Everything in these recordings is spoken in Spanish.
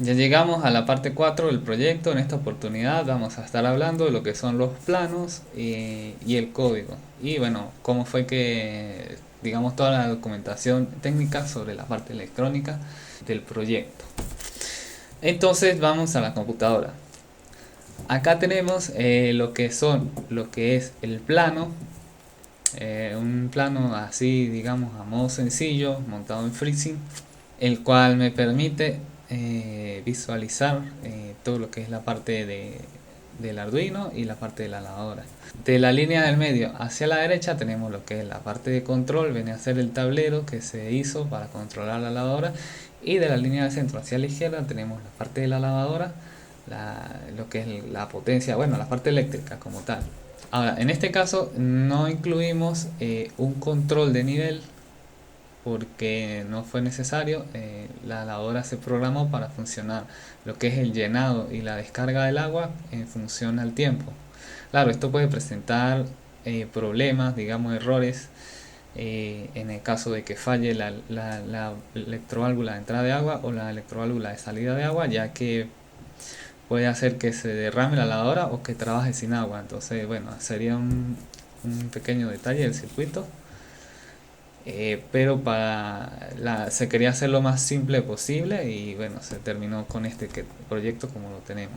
Ya llegamos a la parte 4 del proyecto. En esta oportunidad vamos a estar hablando de lo que son los planos y el código. Y bueno, cómo fue que, digamos, toda la documentación técnica sobre la parte electrónica del proyecto. Entonces vamos a la computadora. Acá tenemos lo que es el plano, un plano así, digamos, a modo sencillo, montado en FreeSync, el cual me permite visualizar todo lo que es la parte del Arduino y la parte de la lavadora. De la línea del medio hacia la derecha tenemos lo que es la parte de control, viene a ser el tablero que se hizo para controlar la lavadora, y de la línea del centro hacia la izquierda tenemos la parte de la lavadora, lo que es la potencia, bueno, la parte eléctrica como tal. Ahora, en este caso no incluimos un control de nivel porque no fue necesario. La lavadora se programó para funcionar lo que es el llenado y la descarga del agua en función al tiempo. Claro, esto puede presentar problemas, digamos errores, en el caso de que falle la electroválvula de entrada de agua o la electroválvula de salida de agua, ya que puede hacer que se derrame la lavadora o que trabaje sin agua. Entonces, bueno, sería un pequeño detalle del circuito. Pero se quería hacer lo más simple posible y bueno, se terminó con este proyecto como lo tenemos.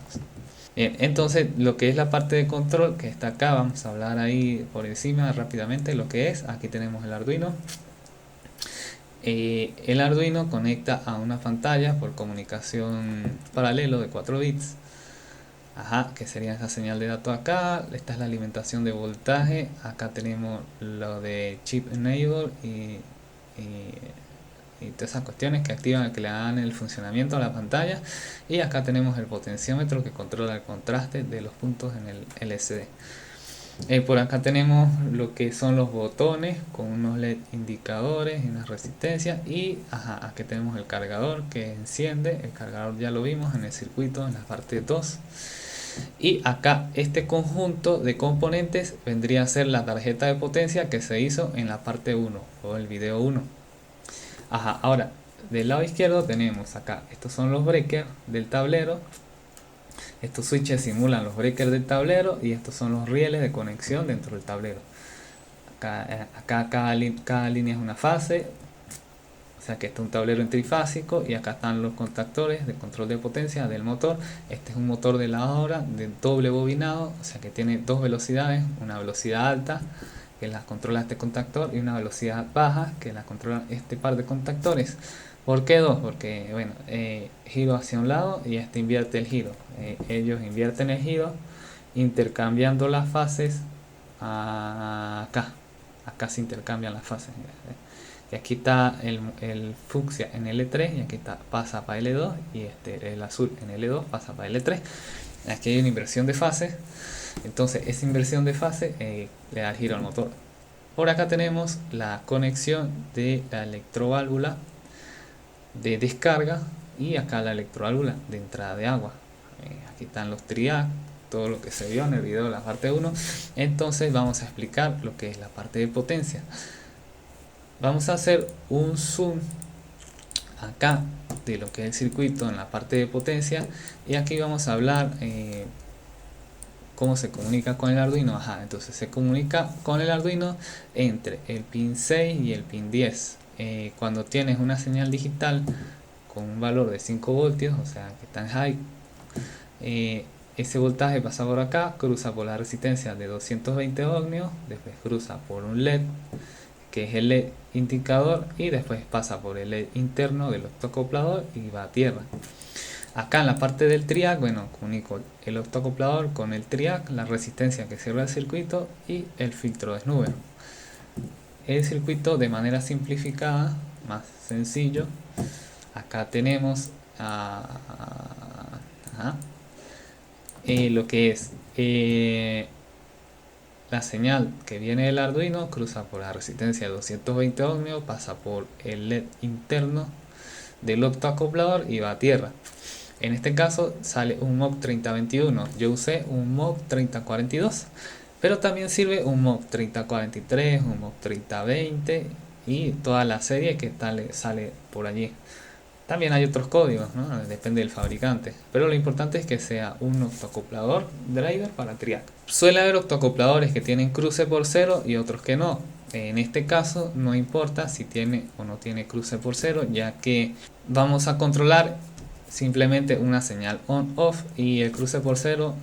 Bien, entonces lo que es la parte de control que está acá, vamos a hablar ahí por encima rápidamente lo que es. Aquí tenemos el Arduino. El Arduino conecta a una pantalla por comunicación paralelo de 4 bits. Ajá, que sería esa señal de datos acá. Esta es la alimentación de voltaje. Acá tenemos lo de chip enable y todas esas cuestiones que activan, que le dan el funcionamiento a la pantalla. Y acá tenemos el potenciómetro que controla el contraste de los puntos en el LCD. Por acá tenemos lo que son los botones con unos LED indicadores y unas resistencias. Y aquí tenemos el cargador que enciende. El cargador ya lo vimos en el circuito en la parte 2. Y acá este conjunto de componentes vendría a ser la tarjeta de potencia que se hizo en la parte 1 o el video 1. Ahora del lado izquierdo tenemos acá, estos son los breakers del tablero. Estos switches simulan los breakers del tablero y estos son los rieles de conexión dentro del tablero. Acá cada línea es una fase, o sea que este es un tablero en trifásico, y acá están los contactores de control de potencia del motor. Este es un motor de lavadora de doble bobinado, o sea que tiene dos velocidades, una velocidad alta que la controla este contactor y una velocidad baja que la controla este par de contactores. ¿Por qué dos? Porque bueno, giro hacia un lado y este invierte el giro. Ellos invierten el giro intercambiando las fases acá se intercambian las fases. Y aquí está el fucsia en L3 y aquí está, pasa para L2, y el azul en L2 pasa para L3. Aquí hay una inversión de fases, entonces esa inversión de fase le da el giro al motor. Por acá tenemos la conexión de la electroválvula de descarga y acá la electroválvula de entrada de agua. Aquí están los triac, todo lo que se vio en el video de la parte 1. Entonces vamos a explicar lo que es la parte de potencia. Vamos a hacer un zoom acá de lo que es el circuito en la parte de potencia, y aquí vamos a hablar cómo se comunica con el Arduino. Entonces se comunica con el Arduino entre el pin 6 y el pin 10. Cuando tienes una señal digital con un valor de 5 voltios, o sea que está en high, ese voltaje pasa por acá, cruza por la resistencia de 220 ohmios, después cruza por un LED que es el LED indicador, y después pasa por el LED interno del octocoplador y va a tierra. Acá en la parte del triac, bueno, comunico el octocoplador con el triac, la resistencia que cierra el circuito y el filtro de Snubber. El circuito de manera simplificada, más sencillo. Acá tenemos lo que es la señal que viene del Arduino, cruza por la resistencia de 220 ohmios, pasa por el LED interno del octoacoplador y va a tierra. En este caso sale un MOC 3021. Yo usé un MOC 3042, pero también sirve un MOC 3043, un MOC 3020 y toda la serie que sale por allí. También hay otros códigos, ¿no? Depende del fabricante. Pero lo importante es que sea un octoacoplador driver para triac. Suele haber octoacopladores que tienen cruce por cero y otros que no. En este caso no importa si tiene o no tiene cruce por cero, ya que vamos a controlar simplemente una señal on-off, y el cruce por cero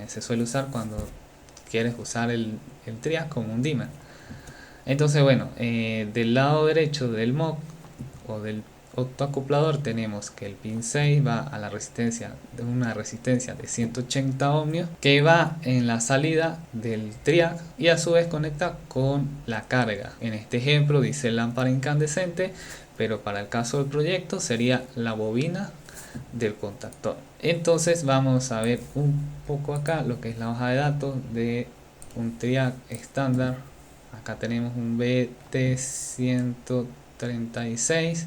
se suele usar cuando quieres usar el triac como un dimmer. Entonces bueno, del lado derecho del MOC o del octoacoplador tenemos que el pin 6 va a la resistencia de una resistencia de 180 ohmios que va en la salida del triac y a su vez conecta con la carga. En este ejemplo dice lámpara incandescente, pero para el caso del proyecto sería la bobina del contactor. Entonces vamos a ver un poco acá lo que es la hoja de datos de un triac estándar. Acá tenemos un BT136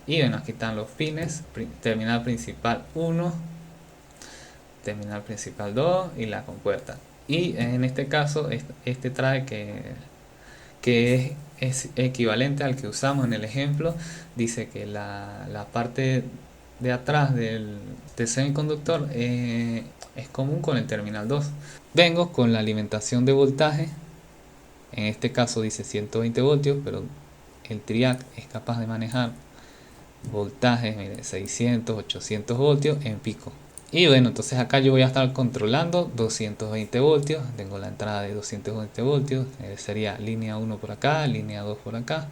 y bueno, aquí están los pines: terminal principal 1, terminal principal 2 y la compuerta. Y en este caso este trae que es equivalente al que usamos en el ejemplo. Dice que la parte de atrás del semiconductor es común con el terminal 2. Vengo con la alimentación de voltaje. En este caso dice 120 voltios, pero el triac es capaz de manejar voltajes, mire, 600, 800 voltios en pico. Y bueno, entonces acá yo voy a estar controlando 220 voltios. Tengo la entrada de 220 voltios. Sería línea 1 por acá, línea 2 por acá.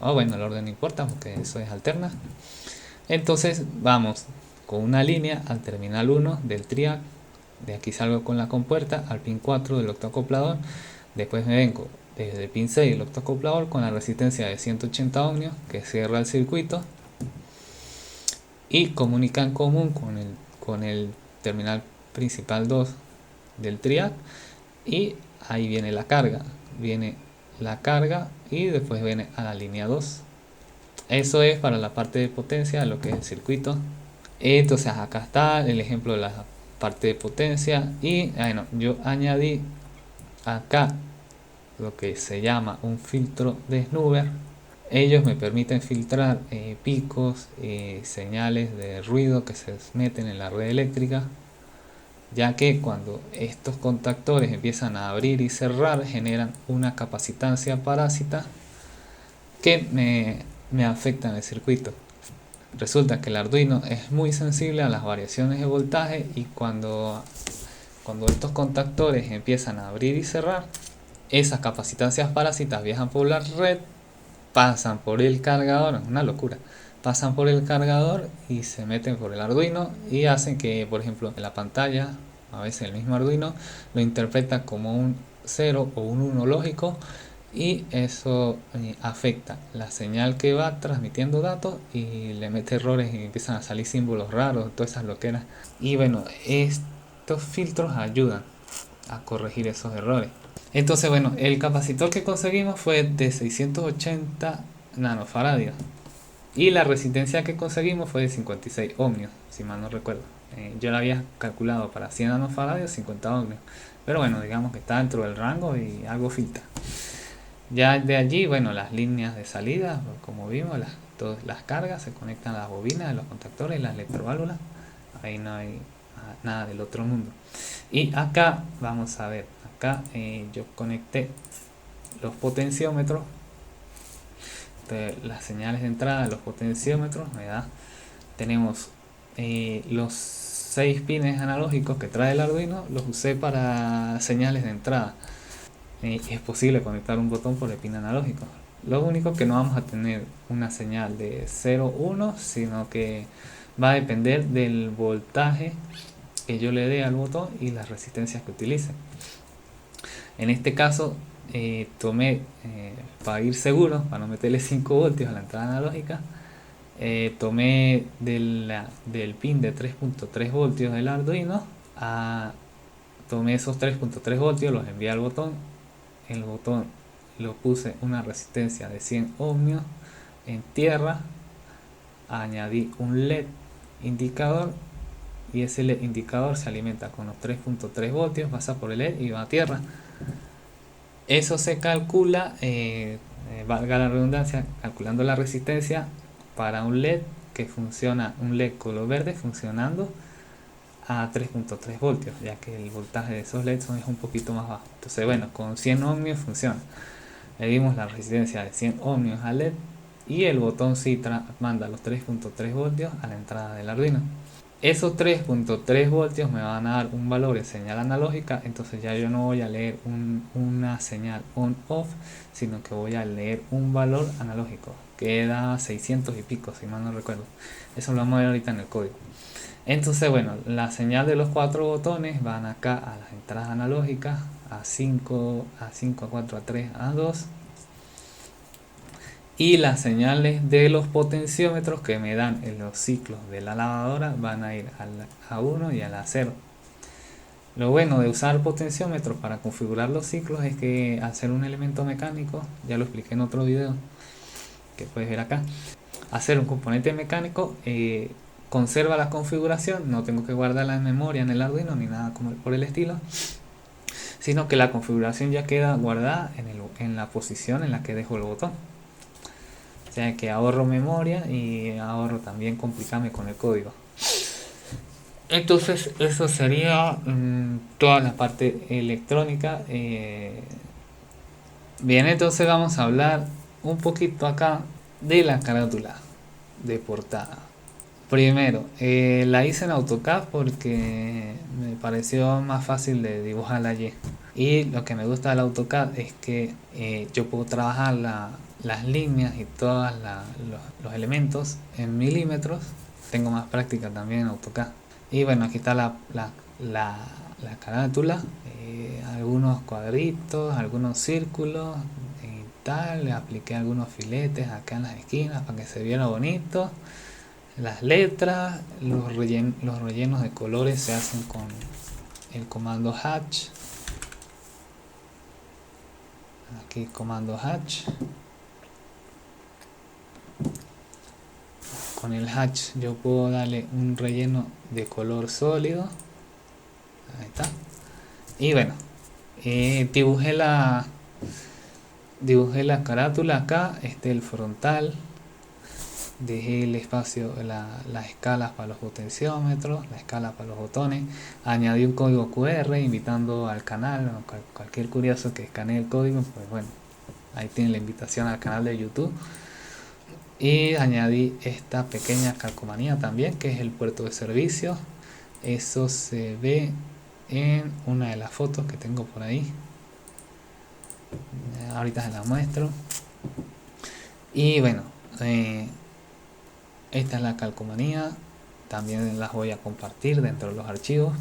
O bueno, el orden no importa porque eso es alterna. Entonces vamos con una línea al terminal 1 del triac. De aquí salgo con la compuerta al pin 4 del octoacoplador. Después me vengo desde el pin 6 del octoacoplador con la resistencia de 180 ohmios que cierra el circuito y comunica en común con el terminal principal 2 del triac, y ahí viene la carga. Viene la carga y después viene a la línea 2. Eso es para la parte de potencia de lo que es el circuito. Entonces acá está el ejemplo de la parte de potencia. Y bueno, yo añadí acá lo que se llama un filtro de snoover. Ellos me permiten filtrar picos y señales de ruido que se meten en la red eléctrica, ya que cuando estos contactores empiezan a abrir y cerrar generan una capacitancia parásita que me afecta en el circuito. Resulta que el Arduino es muy sensible a las variaciones de voltaje, y cuando estos contactores empiezan a abrir y cerrar, esas capacitancias parásitas viajan por la red, pasan por el cargador, es una locura, pasan por el cargador y se meten por el Arduino y hacen que, por ejemplo, en la pantalla, a veces el mismo Arduino lo interpreta como un 0 o un 1 lógico, y eso afecta la señal que va transmitiendo datos y le mete errores y empiezan a salir símbolos raros, todas esas loqueras. Y bueno, estos filtros ayudan a corregir esos errores. Entonces bueno, el capacitor que conseguimos fue de 680 nanofaradios y la resistencia que conseguimos fue de 56 ohmios, si mal no recuerdo. Yo la había calculado para 100 nanofaradios, 50 ohmios, pero bueno, digamos que está dentro del rango y algo filtra. Ya de allí, bueno, las líneas de salida, como vimos, todas las cargas se conectan a las bobinas de los contactores y las electroválvulas. Ahí no hay nada del otro mundo. Y acá vamos a ver, acá yo conecté los potenciómetros. Entonces, las señales de entrada de los potenciómetros me da, tenemos los 6 pines analógicos que trae el Arduino, los usé para señales de entrada. Es posible conectar un botón por el pin analógico. Lo único que no vamos a tener una señal de 0, 1, sino que va a depender del voltaje que yo le dé al botón y las resistencias que utilice. En este caso tomé, para ir seguro, para no meterle 5 voltios a la entrada analógica, tomé del pin de 3.3 voltios del Arduino, tomé esos 3.3 voltios, los envié al botón. El botón lo puse una resistencia de 100 ohmios en tierra, añadí un LED indicador y ese LED indicador se alimenta con los 3.3 voltios, pasa por el LED y va a tierra. Eso se calcula, valga la redundancia, calculando la resistencia para un LED que funciona un LED color verde funcionando a 3.3 voltios, ya que el voltaje de esos LEDs es un poquito más bajo. Entonces, bueno, con 100 ohmios funciona. Le dimos la resistencia de 100 ohmios al LED y el botón sí manda los 3.3 voltios a la entrada del Arduino. Esos 3.3 voltios me van a dar un valor de señal analógica, entonces ya yo no voy a leer una señal on-off, sino que voy a leer un valor analógico, que da 600 y pico, si mal no recuerdo. Eso lo vamos a ver ahorita en el código. Entonces, bueno, la señal de los 4 botones van acá a las entradas analógicas, a 5, a 5, a 4, a 3, a 2. Y las señales de los potenciómetros que me dan en los ciclos de la lavadora van a ir a la A1 y a la 0. Lo bueno de usar potenciómetros para configurar los ciclos es que al ser un elemento mecánico, ya lo expliqué en otro video que puedes ver acá, hacer un componente mecánico conserva la configuración, no tengo que guardarla en memoria en el Arduino ni nada como por el estilo, sino que la configuración ya queda guardada en la posición en la que dejo el botón. O sea que ahorro memoria y ahorro también complicarme con el código. Entonces eso sería toda la parte electrónica. Bien, entonces vamos a hablar un poquito acá de la carátula de portada. Primero, la hice en AutoCAD porque me pareció más fácil de dibujarla allí. Y lo que me gusta del AutoCAD es que yo puedo trabajar las líneas y todos los elementos en milímetros. Tengo más práctica también en AutoCAD. Y bueno, aquí está la carátula, algunos cuadritos, algunos círculos y tal. Le apliqué algunos filetes acá en las esquinas para que se viera bonito. Las letras, los rellenos de colores se hacen con el comando hatch. Aquí comando hatch. Con el hatch yo puedo darle un relleno de color sólido. Ahí está. Y bueno, dibujé la carátula acá. El frontal. Dejé el espacio, las escalas para los potenciómetros, la escala para los botones. Añadí un código QR invitando al canal, cualquier curioso que escanee el código, pues bueno, ahí tiene la invitación al canal de YouTube. Y añadí esta pequeña calcomanía también, que es el puerto de servicio. Eso se ve en una de las fotos que tengo por ahí. Ahorita se la muestro. Y bueno, esta es la calcomanía, también las voy a compartir dentro de los archivos.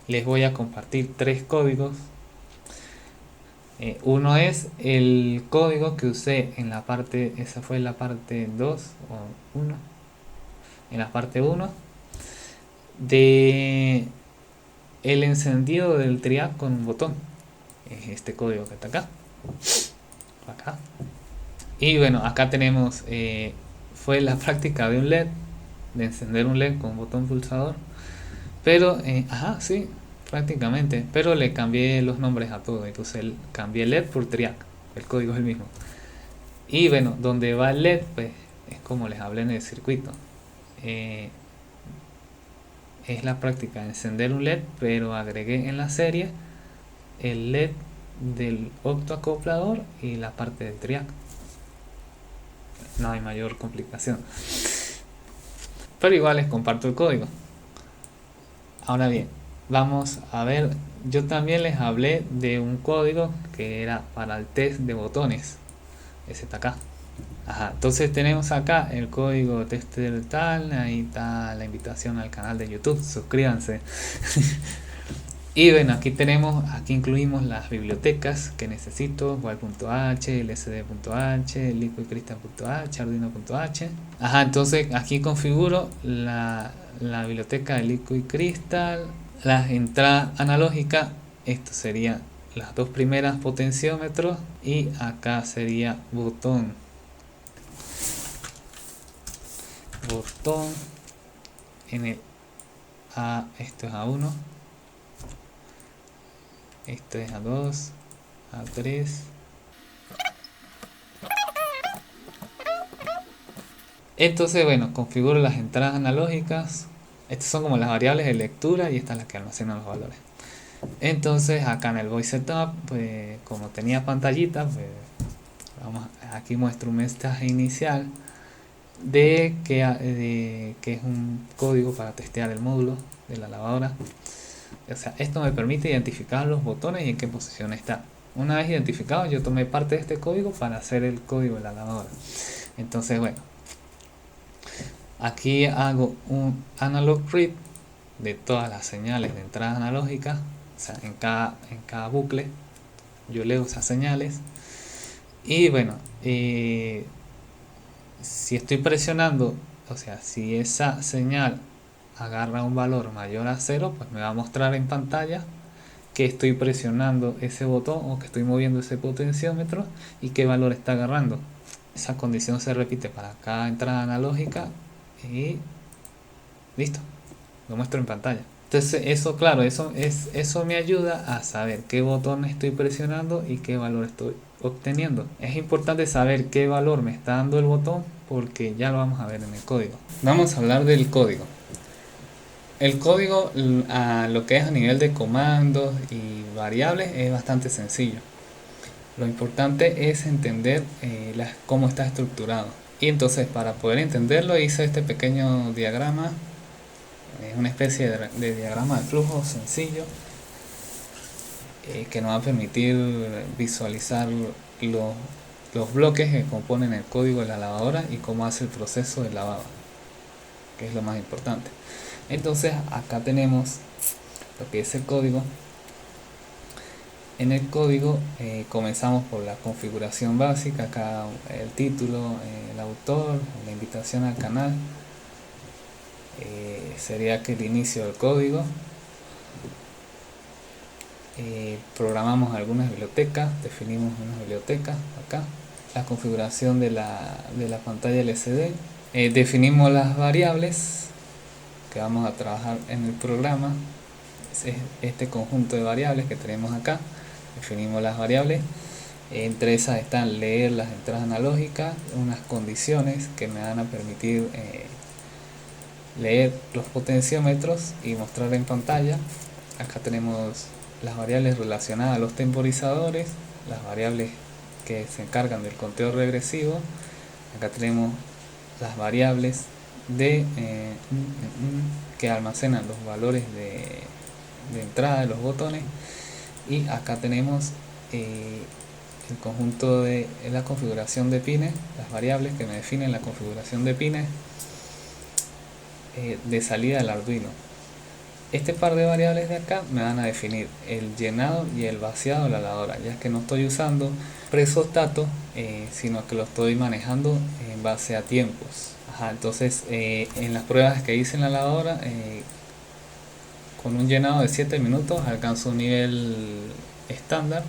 Les voy a compartir 3 códigos. Uno es el código que usé en la parte, esa fue la parte 2 o 1, en la parte 1 de el encendido del triac con un botón. Es este código que está acá. Y bueno, acá tenemos, fue la práctica de un LED, de encender un LED con un botón pulsador. Pero, sí, prácticamente. Pero le cambié los nombres a todo. Entonces cambié LED por triac. El código es el mismo. Y bueno, donde va el LED, pues es como les hablé en el circuito. Es la práctica de encender un LED, pero agregué en la serie el LED del octoacoplador y la parte del triac. No hay mayor complicación. Pero igual les comparto el código. Ahora bien, vamos a ver, yo también les hablé de un código que era para el test de botones. Ese está acá. Entonces tenemos acá el código tester tal, ahí está la invitación al canal de YouTube, suscríbanse. Y bueno, aquí incluimos las bibliotecas que necesito, Wild.h, lsd.h, liquidcrystal.h, arduino.h. Entonces aquí configuro la biblioteca de Liquid Crystal, las entradas analógicas, esto sería las dos primeras potenciómetros y acá sería botón en el esto es A1, esto es A2, A3, Entonces, bueno, configuro las entradas analógicas. Estas son como las variables de lectura y estas las que almacenan los valores. Entonces, acá en el voice setup, pues como tenía pantallita, pues aquí muestro un mensaje inicial de que es un código para testear el módulo de la lavadora. O sea, esto me permite identificar los botones y en qué posición está. Una vez identificado, yo tomé parte de este código para hacer el código de la lavadora. Entonces, bueno, aquí hago un analog read de todas las señales de entrada analógica. O sea, en cada bucle yo leo esas señales. Y bueno, si estoy presionando, o sea, si esa señal agarra un valor mayor a 0, pues me va a mostrar en pantalla que estoy presionando ese botón o que estoy moviendo ese potenciómetro y qué valor está agarrando. Esa condición se repite para cada entrada analógica y listo, lo muestro en pantalla. Entonces eso, claro, eso me ayuda a saber qué botón estoy presionando y qué valor estoy obteniendo. Es importante saber qué valor me está dando el botón porque ya lo vamos a ver en el código. Vamos a hablar del código. El código, a lo que es a nivel de comandos y variables, es bastante sencillo. Lo importante es entender cómo está estructurado. Y entonces, para poder entenderlo, hice este pequeño diagrama. Es una especie de diagrama de flujo sencillo que nos va a permitir visualizar los bloques que componen el código de la lavadora y cómo hace el proceso de lavado, que es lo más importante. Entonces acá tenemos lo que es el código. En el código comenzamos por la configuración básica, acá el título, el autor, la invitación al canal, sería que el inicio del código. Programamos algunas bibliotecas, definimos unas bibliotecas acá, la configuración de la pantalla LCD, definimos las variables que vamos a trabajar en el programa. Es este conjunto de variables que tenemos acá. Definimos las variables, entre esas están leer las entradas analógicas, unas condiciones que me van a permitir leer los potenciómetros y mostrar en pantalla. Acá tenemos las variables relacionadas a los temporizadores, las variables que se encargan del conteo regresivo. Acá tenemos las variables que almacenan los valores de entrada de los botones, y acá tenemos el conjunto de la configuración de pines, las variables que me definen la configuración de pines de salida del Arduino. Este par de variables de acá me van a definir el llenado y el vaciado de la lavadora, ya que no estoy usando presostato, sino que lo estoy manejando en base a tiempos. Entonces en las pruebas que hice en la lavadora, con un llenado de 7 minutos alcanzo un nivel estándar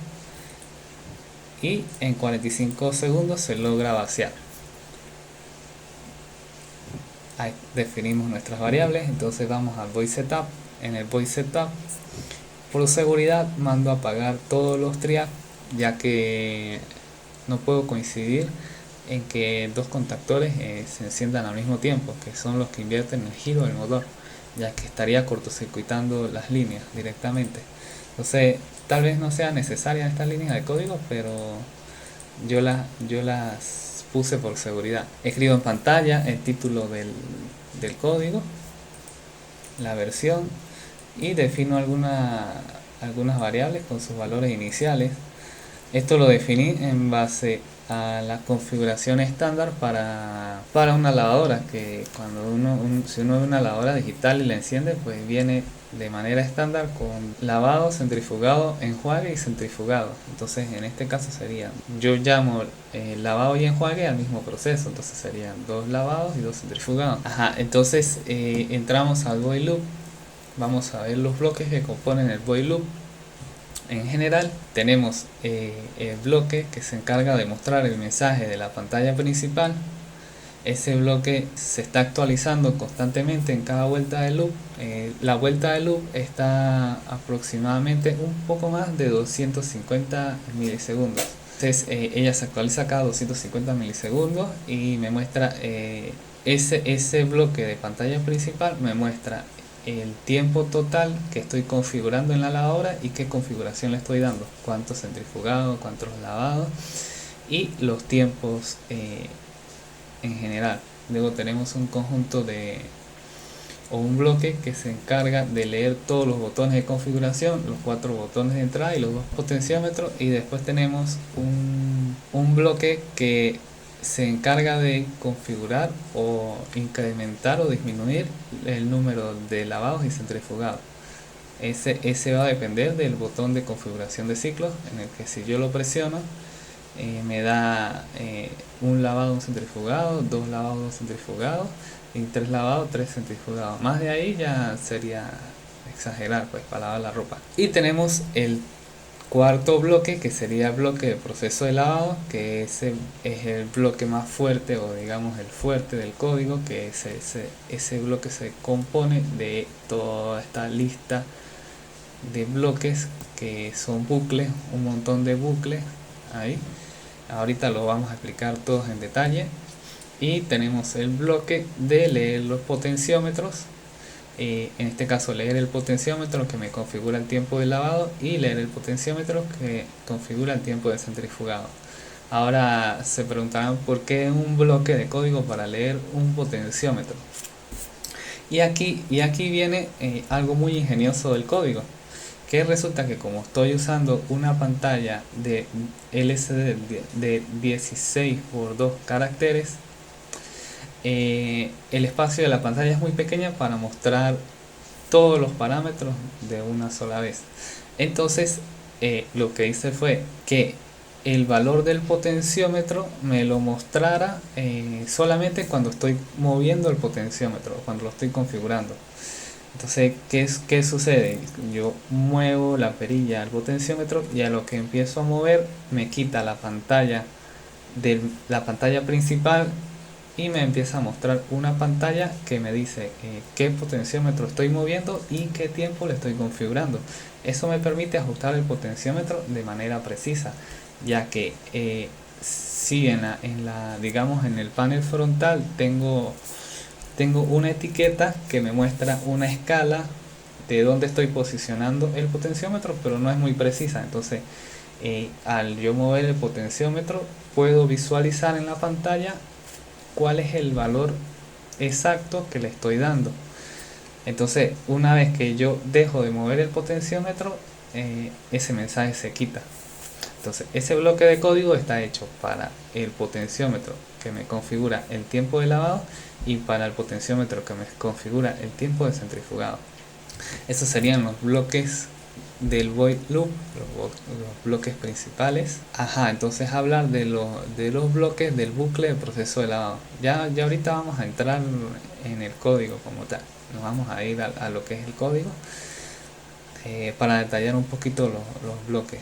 y en 45 segundos se logra vaciar. Ahí definimos nuestras variables. Entonces vamos al voice setup. En el voice setup, por seguridad, mando a apagar todos los triac, ya que no puedo coincidir en que dos contactores se enciendan al mismo tiempo, que son los que invierten el giro del motor, ya que estaría cortocircuitando las líneas directamente. Entonces tal vez no sea necesaria esta línea de código, pero yo las puse por seguridad. Escribo en pantalla el título del código, la versión, y defino algunas variables con sus valores iniciales. Esto lo definí en base a la configuración estándar para una lavadora, que cuando si uno ve una lavadora digital y la enciende, pues viene de manera estándar con lavado, centrifugado, enjuague y centrifugado. Entonces en este caso sería, yo llamo lavado y enjuague al mismo proceso, entonces serían 2 lavados y 2 centrifugados. Entonces entramos al void loop. Vamos a ver los bloques que componen el void loop. En general tenemos el bloque que se encarga de mostrar el mensaje de la pantalla principal. Ese bloque se está actualizando constantemente en cada vuelta de loop. La vuelta de loop está aproximadamente un poco más de 250 milisegundos. Entonces ella se actualiza cada 250 milisegundos y me muestra ese bloque de pantalla principal, me muestra el tiempo total que estoy configurando en la lavadora y qué configuración le estoy dando, cuántos centrifugados, cuántos lavados y los tiempos en general. Luego tenemos un conjunto o un bloque que se encarga de leer todos los botones de configuración, los 4 botones de entrada y los 2 potenciómetros, y después tenemos un bloque que se encarga de configurar o incrementar o disminuir el número de lavados y centrifugados. Ese va a depender del botón de configuración de ciclos, en el que si yo lo presiono me da un lavado, un centrifugado, 2 lavados, 2 centrifugados y 3 lavados, 3 centrifugados. Más de ahí ya sería exagerar, pues, para lavar la ropa. Y tenemos el cuarto bloque, que sería el bloque de proceso de lavado, que ese es el bloque más fuerte, o digamos el fuerte del código, que ese bloque se compone de toda esta lista de bloques que son bucles, un montón de bucles ahí. Ahorita lo vamos a explicar todos en detalle. Y tenemos el bloque de leer los potenciómetros, en este caso leer el potenciómetro que me configura el tiempo de lavado y leer el potenciómetro que configura el tiempo de centrifugado. Ahora se preguntarán por qué un bloque de código para leer un potenciómetro. Y aquí viene algo muy ingenioso del código, que resulta que como estoy usando una pantalla de LCD de 16 por 2 caracteres, el espacio de la pantalla es muy pequeña para mostrar todos los parámetros de una sola vez. Entonces lo que hice fue que el valor del potenciómetro me lo mostrara solamente cuando estoy moviendo el potenciómetro, cuando lo estoy configurando. Entonces, ¿qué sucede? Yo muevo la perilla del potenciómetro y a lo que empiezo a mover me quita la pantalla de la pantalla principal y me empieza a mostrar una pantalla que me dice qué potenciómetro estoy moviendo y qué tiempo le estoy configurando. Eso me permite ajustar el potenciómetro de manera precisa, ya que si digamos en el panel frontal tengo una etiqueta que me muestra una escala de dónde estoy posicionando el potenciómetro, pero no es muy precisa. Entonces al yo mover el potenciómetro puedo visualizar en la pantalla cuál es el valor exacto que le estoy dando. Entonces una vez que yo dejo de mover el potenciómetro, ese mensaje se quita. Entonces ese bloque de código está hecho para el potenciómetro que me configura el tiempo de lavado y para el potenciómetro que me configura el tiempo de centrifugado. Esos serían los bloques del void loop, los bloques principales. Entonces hablar de los bloques del bucle de proceso de lavado. Ya ahorita vamos a entrar en el código como tal. Nos vamos a ir a lo que es el código para detallar un poquito los bloques.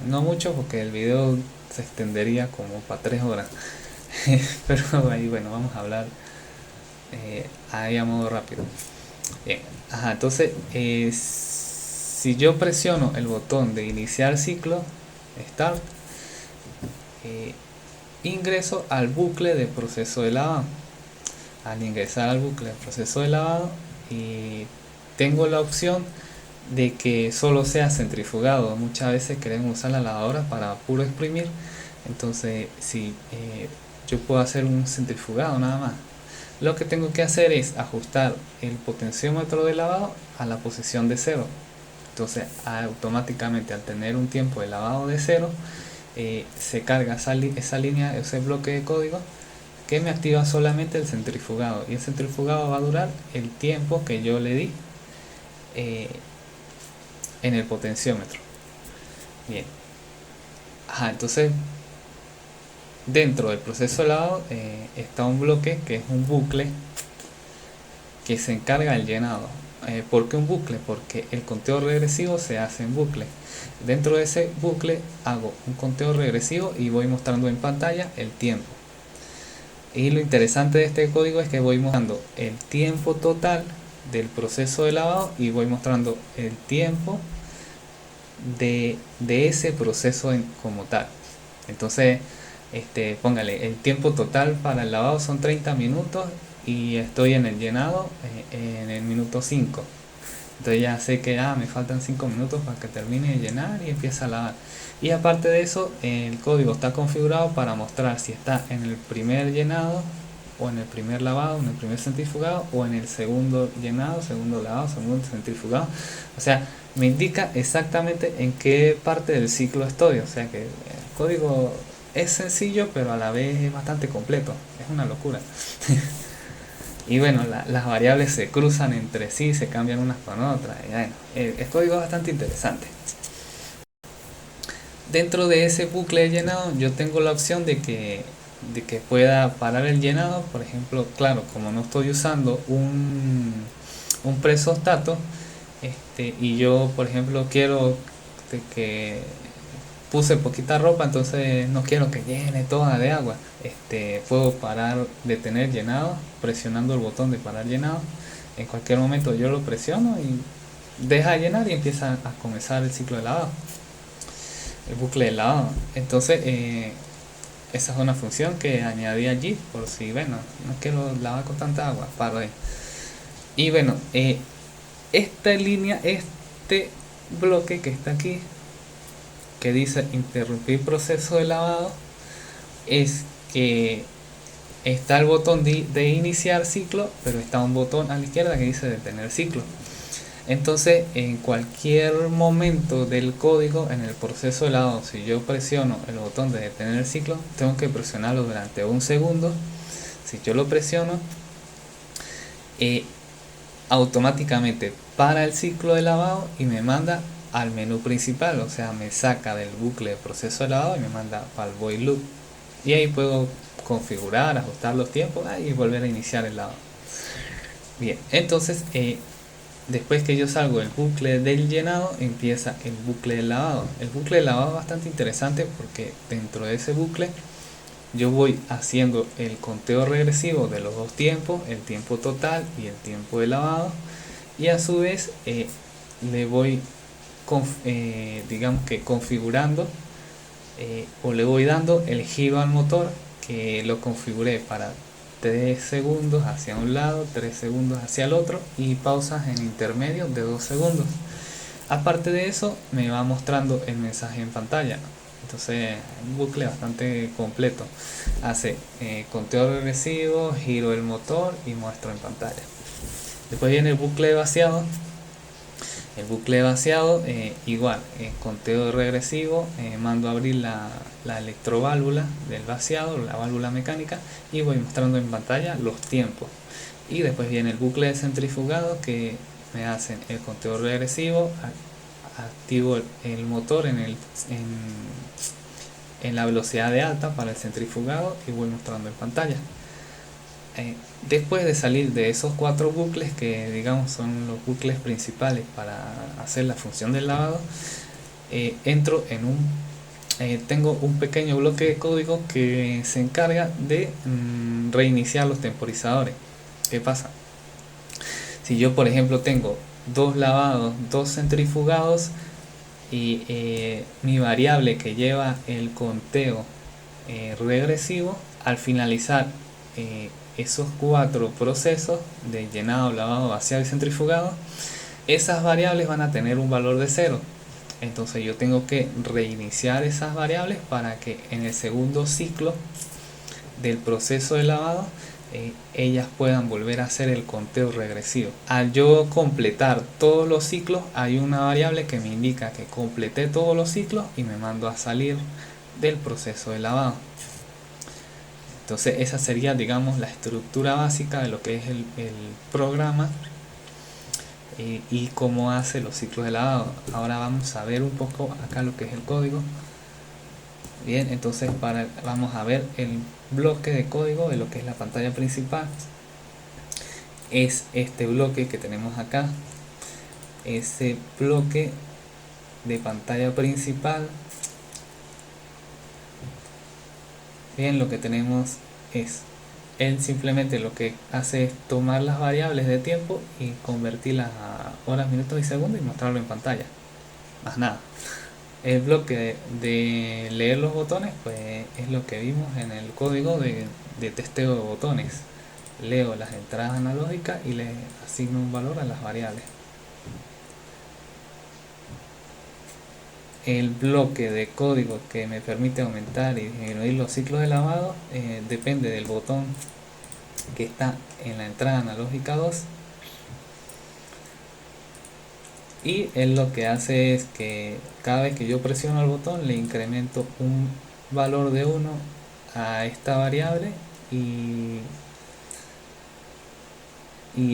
No mucho porque el video se extendería como para 3 horas. Pero ahí bueno, vamos a hablar ahí a modo rápido. Bien. Entonces si yo presiono el botón de iniciar ciclo, Start, ingreso al bucle de proceso de lavado. Al ingresar al bucle de proceso de lavado, tengo la opción de que solo sea centrifugado. Muchas veces queremos usar la lavadora para puro exprimir, entonces si yo puedo hacer un centrifugado nada más. Lo que tengo que hacer es ajustar el potenciómetro de lavado a la posición de 0. Entonces automáticamente, al tener un tiempo de lavado de 0, se carga esa línea, ese bloque de código que me activa solamente el centrifugado, y el centrifugado va a durar el tiempo que yo le di en el potenciómetro. Bien. Entonces dentro del proceso de lavado está un bloque que es un bucle que se encarga del llenado. ¿Por qué un bucle? Porque el conteo regresivo se hace en bucle. Dentro de ese bucle hago un conteo regresivo y voy mostrando en pantalla el tiempo. Y lo interesante de este código es que voy mostrando el tiempo total del proceso de lavado y voy mostrando el tiempo de ese proceso como tal. Entonces, póngale, el tiempo total para el lavado son 30 minutos y estoy en el llenado en el minuto 5. Entonces ya sé que me faltan 5 minutos para que termine de llenar y empiece a lavar. Y aparte de eso, el código está configurado para mostrar si está en el primer llenado, o en el primer lavado, en el primer centrifugado, o en el segundo llenado, segundo lavado, segundo centrifugado. O sea, me indica exactamente en qué parte del ciclo estoy. O sea que el código es sencillo, pero a la vez es bastante completo. Es una locura. Y bueno, las variables se cruzan entre sí, se cambian unas con otras. Y bueno, el código es bastante interesante. Dentro de ese bucle de llenado yo tengo la opción de que pueda parar el llenado. Por ejemplo, claro, como no estoy usando un presostato, y yo por ejemplo quiero que puse poquita ropa, entonces no quiero que llene toda de agua. Puedo parar, detener llenado, presionando el botón de parar llenado. En cualquier momento yo lo presiono y deja de llenar y empieza a comenzar el ciclo de lavado, el bucle de lavado. Entonces, esa es una función que añadí allí por si, bueno, no quiero lavar con tanta agua, paro ahí. Y bueno, esta línea, este bloque que está aquí, que dice interrumpir proceso de lavado, es que está el botón de iniciar ciclo, pero está un botón a la izquierda que dice detener ciclo. Entonces, en cualquier momento del código, en el proceso de lavado, si yo presiono el botón de detener el ciclo, tengo que presionarlo durante un segundo. Si yo lo presiono, automáticamente para el ciclo de lavado y me manda al menú principal. O sea, me saca del bucle de proceso de lavado y me manda para el void loop. Y ahí puedo configurar, ajustar los tiempos y volver a iniciar el lavado. Bien, entonces después que yo salgo del bucle del llenado, empieza el bucle del lavado. El bucle del lavado es bastante interesante porque dentro de ese bucle yo voy haciendo el conteo regresivo de los dos tiempos, el tiempo total y el tiempo de lavado, y a su vez le voy digamos que configurando, o le voy dando el giro al motor, que lo configuré para 3 segundos hacia un lado, 3 segundos hacia el otro y pausas en intermedio de 2 segundos. Aparte de eso, me va mostrando el mensaje en pantalla. Entonces, un bucle bastante completo. Hace conteo regresivo, giro el motor y muestro en pantalla. Después viene el bucle de vaciado. El bucle de vaciado, igual, conteo regresivo, mando a abrir la electroválvula del vaciado, la válvula mecánica, y voy mostrando en pantalla los tiempos. Y después viene el bucle de centrifugado, que me hacen el conteo regresivo, activo el motor en la velocidad de alta para el centrifugado y voy mostrando en pantalla. Después de salir de esos 4 bucles, que digamos son los bucles principales para hacer la función del lavado, entro en tengo un pequeño bloque de código que se encarga de reiniciar los temporizadores. ¿Qué pasa? Si yo por ejemplo tengo 2 lavados, 2 centrifugados, y mi variable que lleva el conteo regresivo, al finalizar esos 4 procesos de llenado, lavado, vaciado y centrifugado, esas variables van a tener un valor de 0. Entonces yo tengo que reiniciar esas variables para que en el segundo ciclo del proceso de lavado ellas puedan volver a hacer el conteo regresivo. Al yo completar todos los ciclos, hay una variable que me indica que completé todos los ciclos y me mando a salir del proceso de lavado. Entonces esa sería, digamos, la estructura básica de lo que es el programa y cómo hace los ciclos de lavado. Ahora vamos a ver un poco acá lo que es el código. Bien, entonces vamos a ver el bloque de código de lo que es la pantalla principal. Es este bloque que tenemos acá. Ese bloque de pantalla principal. Bien, lo que tenemos es, él simplemente lo que hace es tomar las variables de tiempo y convertirlas a horas, minutos y segundos y mostrarlo en pantalla. Más nada. El bloque de leer los botones, pues es lo que vimos en el código de testeo de botones. Leo las entradas analógicas y le asigno un valor a las variables. El bloque de código que me permite aumentar y disminuir los ciclos de lavado depende del botón que está en la entrada analógica 2, y él lo que hace es que cada vez que yo presiono el botón le incremento un valor de 1 a esta variable, y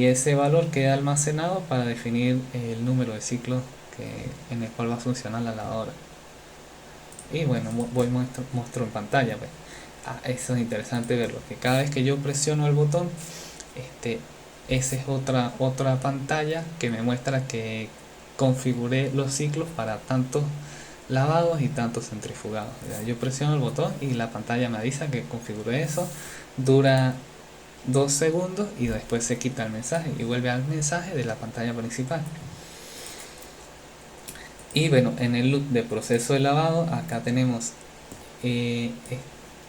ese valor queda almacenado para definir el número de ciclos en el cual va a funcionar la lavadora. Y bueno, muestro en pantalla, pues. Eso es interesante verlo, que cada vez que yo presiono el botón, esa es otra pantalla que me muestra que configuré los ciclos para tantos lavados y tantos centrifugados. Yo presiono el botón y la pantalla me avisa que configuré eso, dura 2 segundos y después se quita el mensaje y vuelve al mensaje de la pantalla principal. Y bueno, en el loop de proceso de lavado, acá tenemos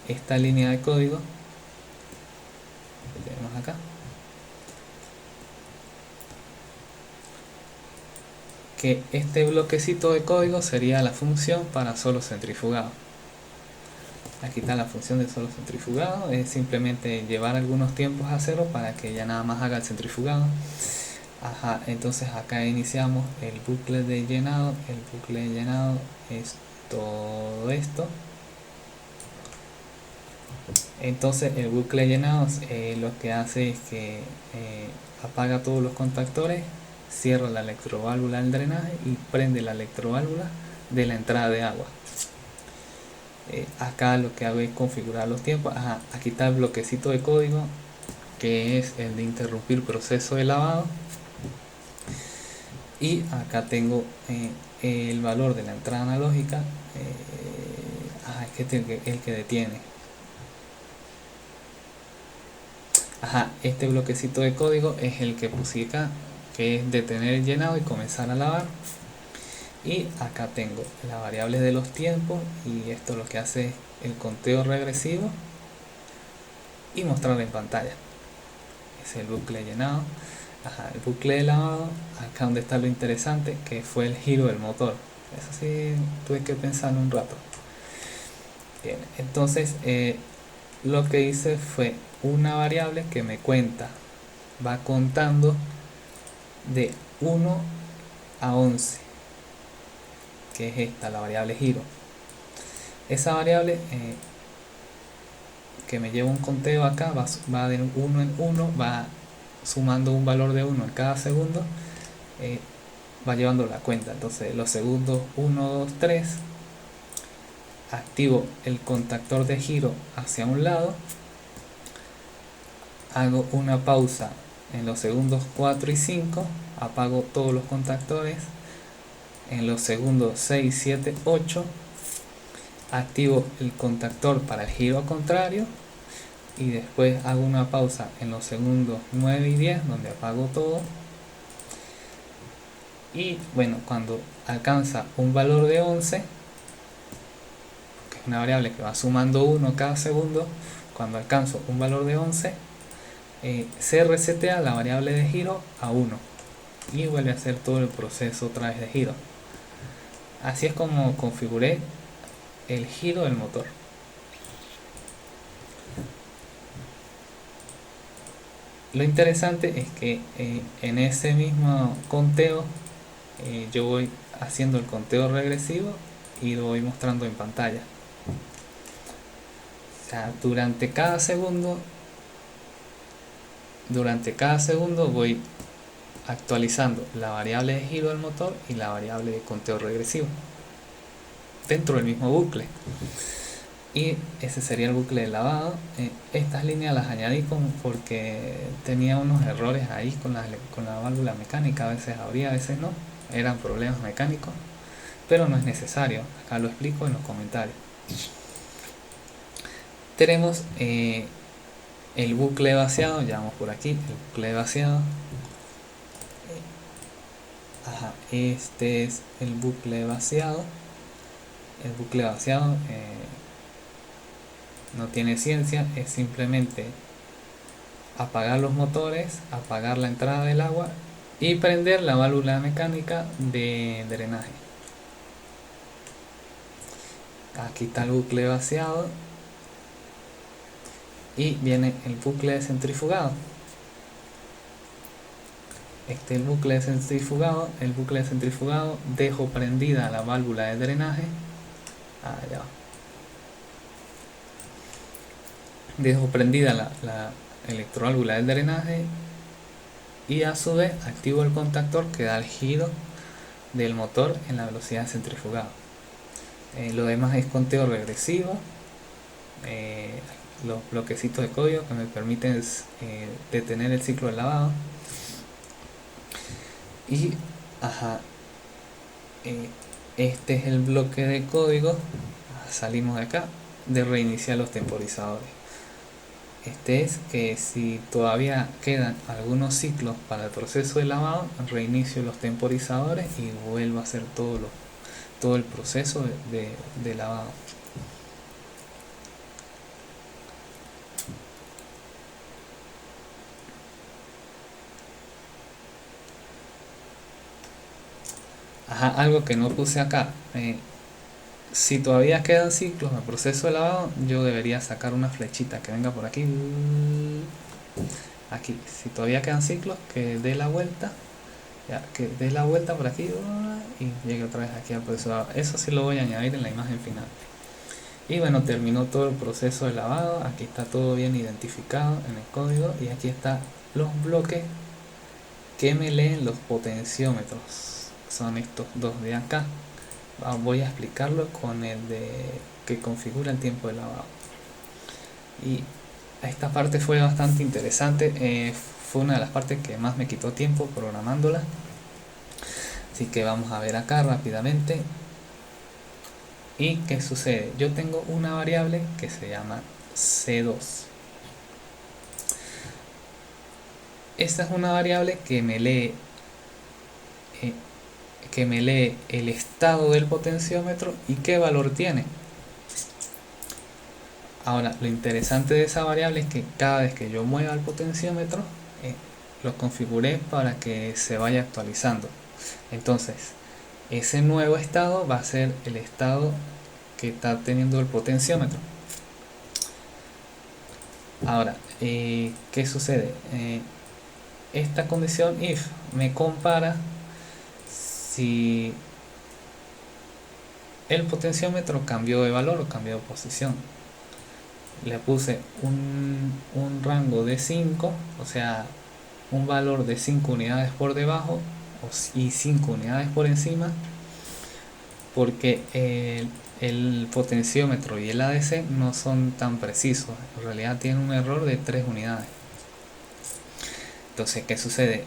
esta línea de código que tenemos acá, que este bloquecito de código sería la función para solo centrifugado. Aquí está la función de solo centrifugado, es simplemente llevar algunos tiempos a cero para que ya nada más haga el centrifugado. Entonces acá iniciamos el bucle de llenado. El bucle de llenado es todo esto. Entonces el bucle de llenado lo que hace es que apaga todos los contactores, cierra la electroválvula del drenaje y prende la electroválvula de la entrada de agua. Acá lo que hago es configurar los tiempos. Aquí está el bloquecito de código, que es el de interrumpir proceso de lavado, y acá tengo el valor de la entrada analógica, este es el que detiene. Este bloquecito de código es el que puse acá, que es detener el llenado y comenzar a lavar. Y acá tengo las variables de los tiempos, y esto lo que hace es el conteo regresivo y mostrar en pantalla. Es el bucle de llenado. El bucle de lavado, acá donde está lo interesante, que fue el giro del motor. Eso sí, tuve que pensarlo un rato. Bien, entonces lo que hice fue una variable que me cuenta, va contando de 1 a 11, que es esta, la variable giro. Esa variable que me lleva un conteo acá, va de 1 en 1, va sumando un valor de 1 en cada segundo, va llevando la cuenta. Entonces los segundos 1, 2, 3, activo el contactor de giro hacia un lado, hago una pausa en los segundos 4 y 5, apago todos los contactores. En los segundos 6, 7, 8, activo el contactor para el giro contrario, y después hago una pausa en los segundos 9 y 10, donde apago todo. Y bueno, cuando alcanza un valor de 11, que es una variable que va sumando 1 cada segundo, cuando alcanzo un valor de 11, se resetea la variable de giro a 1 y vuelve a hacer todo el proceso otra vez de giro. Así es como configuré el giro del motor. Lo interesante es que en ese mismo conteo yo voy haciendo el conteo regresivo y lo voy mostrando en pantalla. O sea, durante cada segundo voy actualizando la variable de giro del motor y la variable de conteo regresivo dentro del mismo bucle. Y ese sería el bucle de lavado. Estas líneas las añadí porque tenía unos errores ahí con la válvula mecánica. A veces abría, a veces no. Eran problemas mecánicos, pero no es necesario. Acá lo explico en los comentarios. Tenemos el bucle vaciado. Ya vamos por aquí. El bucle vaciado. Este es el bucle vaciado. El bucle vaciado no tiene ciencia, es simplemente apagar los motores, apagar la entrada del agua y prender la válvula mecánica de drenaje. Aquí está el bucle vaciado y viene el bucle de centrifugado. Este es el bucle de centrifugado. El bucle de centrifugado, dejo prendida la válvula de drenaje. Allá va. Dejo prendida la electroválvula del drenaje y a su vez activo el contactor que da el giro del motor en la velocidad de centrifugado. Lo demás es conteo regresivo, los bloquecitos de código que me permiten detener el ciclo de lavado. Y este es el bloque de código. Salimos de acá, de reiniciar los temporizadores. Este es que si todavía quedan algunos ciclos para el proceso de lavado, reinicio los temporizadores y vuelvo a hacer todo el proceso de lavado. Algo que no puse acá. Si todavía quedan ciclos en el proceso de lavado, yo debería sacar una flechita que venga por aquí. Aquí, si todavía quedan ciclos, que dé la vuelta. Ya, que dé la vuelta por aquí y llegue otra vez aquí al proceso de lavado. Eso sí lo voy a añadir en la imagen final. Y bueno, terminó todo el proceso de lavado. Aquí está todo bien identificado en el código. Y aquí están los bloques que me leen los potenciómetros. Son estos dos de acá. Voy a explicarlo con el de que configura el tiempo de lavado. Y esta parte fue bastante interesante. Fue una de las partes que más me quitó tiempo programándola. Así que vamos a ver acá rápidamente. ¿Y qué sucede? Yo tengo una variable que se llama C2. Esta es una variable que me lee el estado del potenciómetro y qué valor tiene. Ahora, lo interesante de esa variable es que cada vez que yo mueva el potenciómetro, lo configuré para que se vaya actualizando. Entonces, ese nuevo estado va a ser el estado que está teniendo el potenciómetro. Ahora, ¿qué sucede? Esta condición if me compara si el potenciómetro cambió de valor o cambió de posición. Le puse un rango de 5, o sea, un valor de 5 unidades por debajo y 5 unidades por encima, porque el potenciómetro y el ADC no son tan precisos. En realidad tiene un error de 3 unidades. Entonces, ¿qué sucede?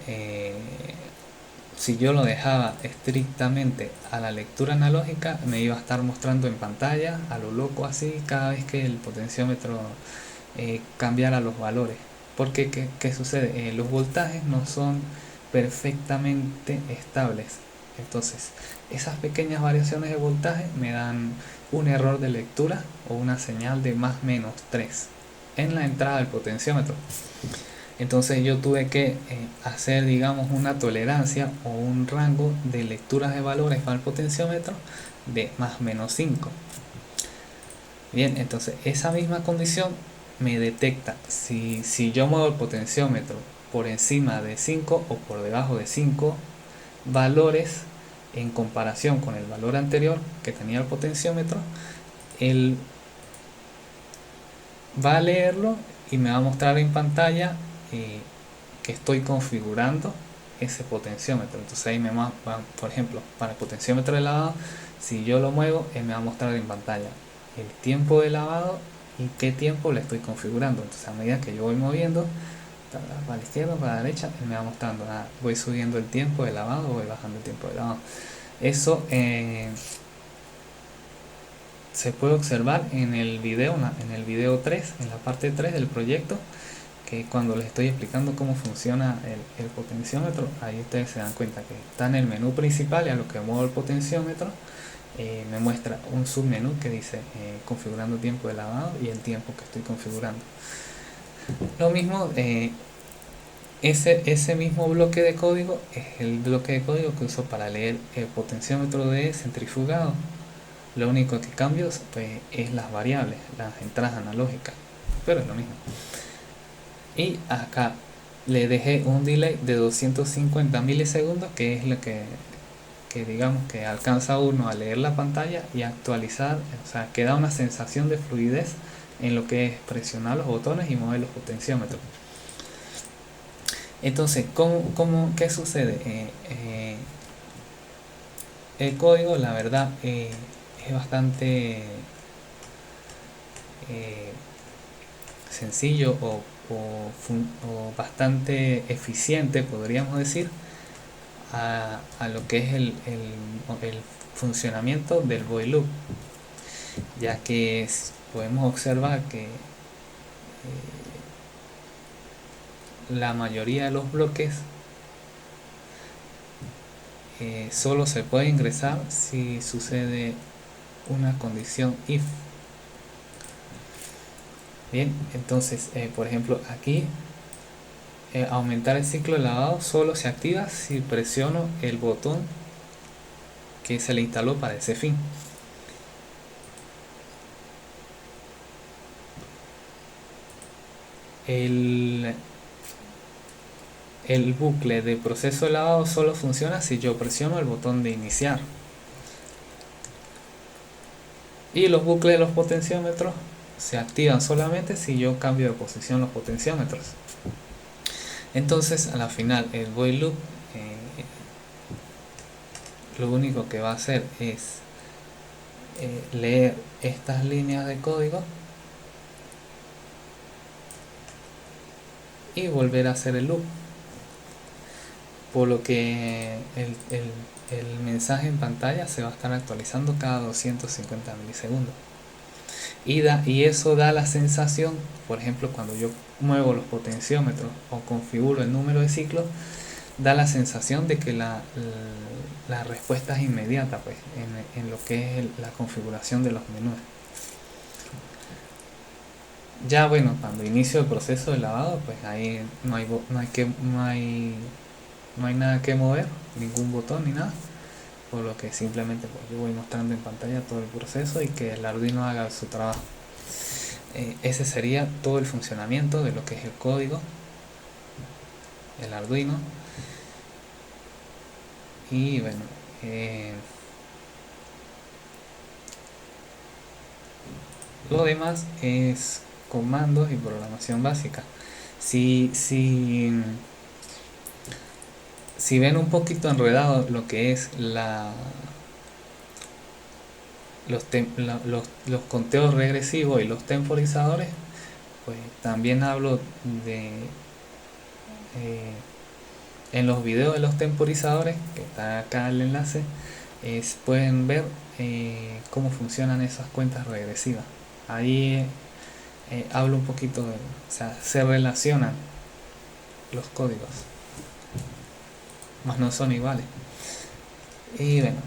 Si yo lo dejaba estrictamente a la lectura analógica, me iba a estar mostrando en pantalla a lo loco así cada vez que el potenciómetro cambiara los valores. Porque ¿qué sucede? Los voltajes no son perfectamente estables. Entonces, esas pequeñas variaciones de voltaje me dan un error de lectura o una señal de más menos 3 en la entrada del potenciómetro. Entonces yo tuve que hacer, digamos, una tolerancia o un rango de lecturas de valores para el potenciómetro de más menos 5. Bien, entonces esa misma condición me detecta si yo muevo el potenciómetro por encima de 5 o por debajo de 5 valores en comparación con el valor anterior que tenía el potenciómetro. Él va a leerlo y me va a mostrar en pantalla que estoy configurando ese potenciómetro. Entonces ahí por ejemplo, para el potenciómetro de lavado, si yo lo muevo, él me va a mostrar en pantalla el tiempo de lavado y qué tiempo le estoy configurando. Entonces a medida que yo voy moviendo para la izquierda, para la derecha, él me va mostrando, voy subiendo el tiempo de lavado, voy bajando el tiempo de lavado. Eso se puede observar en el video 3, en la parte 3 del proyecto, que cuando les estoy explicando cómo funciona el potenciómetro, ahí ustedes se dan cuenta que está en el menú principal y a lo que muevo el potenciómetro, me muestra un submenú que dice configurando tiempo de lavado y el tiempo que estoy configurando. Lo mismo, ese mismo bloque de código es el bloque de código que uso para leer el potenciómetro de centrifugado. Lo único que cambio pues, es las variables, las entradas analógicas, pero es lo mismo. Y acá le dejé un delay de 250 milisegundos, que es lo que digamos que alcanza uno a leer la pantalla y actualizar, o sea, que da una sensación de fluidez en lo que es presionar los botones y mover los potenciómetros. Entonces, ¿qué sucede? El código, la verdad, es bastante sencillo o bastante eficiente, podríamos decir, a lo que es el funcionamiento del while loop, ya que podemos observar que la mayoría de los bloques solo se puede ingresar si sucede una condición if. Bien, entonces por ejemplo aquí aumentar el ciclo de lavado solo se activa si presiono el botón que se le instaló para ese fin. El bucle de proceso de lavado solo funciona si yo presiono el botón de iniciar. Y los bucles de los potenciómetros se activan solamente si yo cambio de posición los potenciómetros. Entonces a la final el while loop lo único que va a hacer es leer estas líneas de código y volver a hacer el loop, por lo que el mensaje en pantalla se va a estar actualizando cada 250 milisegundos y eso da la sensación, por ejemplo, cuando yo muevo los potenciómetros o configuro el número de ciclos, da la sensación de que la respuesta es inmediata, pues, en lo que es la configuración de los menús. Ya bueno, cuando inicio el proceso de lavado, pues ahí no hay nada que mover, ningún botón ni nada, por lo que simplemente pues, yo voy mostrando en pantalla todo el proceso y que el Arduino haga su trabajo. Ese sería todo el funcionamiento de lo que es el código, el Arduino. Y bueno, lo demás es comandos y programación básica. Si ven un poquito enredado lo que es los conteos regresivos y los temporizadores, pues también hablo de en los videos de los temporizadores, que está acá el enlace, pueden ver cómo funcionan esas cuentas regresivas. Ahí hablo un poquito de, o sea, se relacionan los códigos, más no son iguales. Y bueno,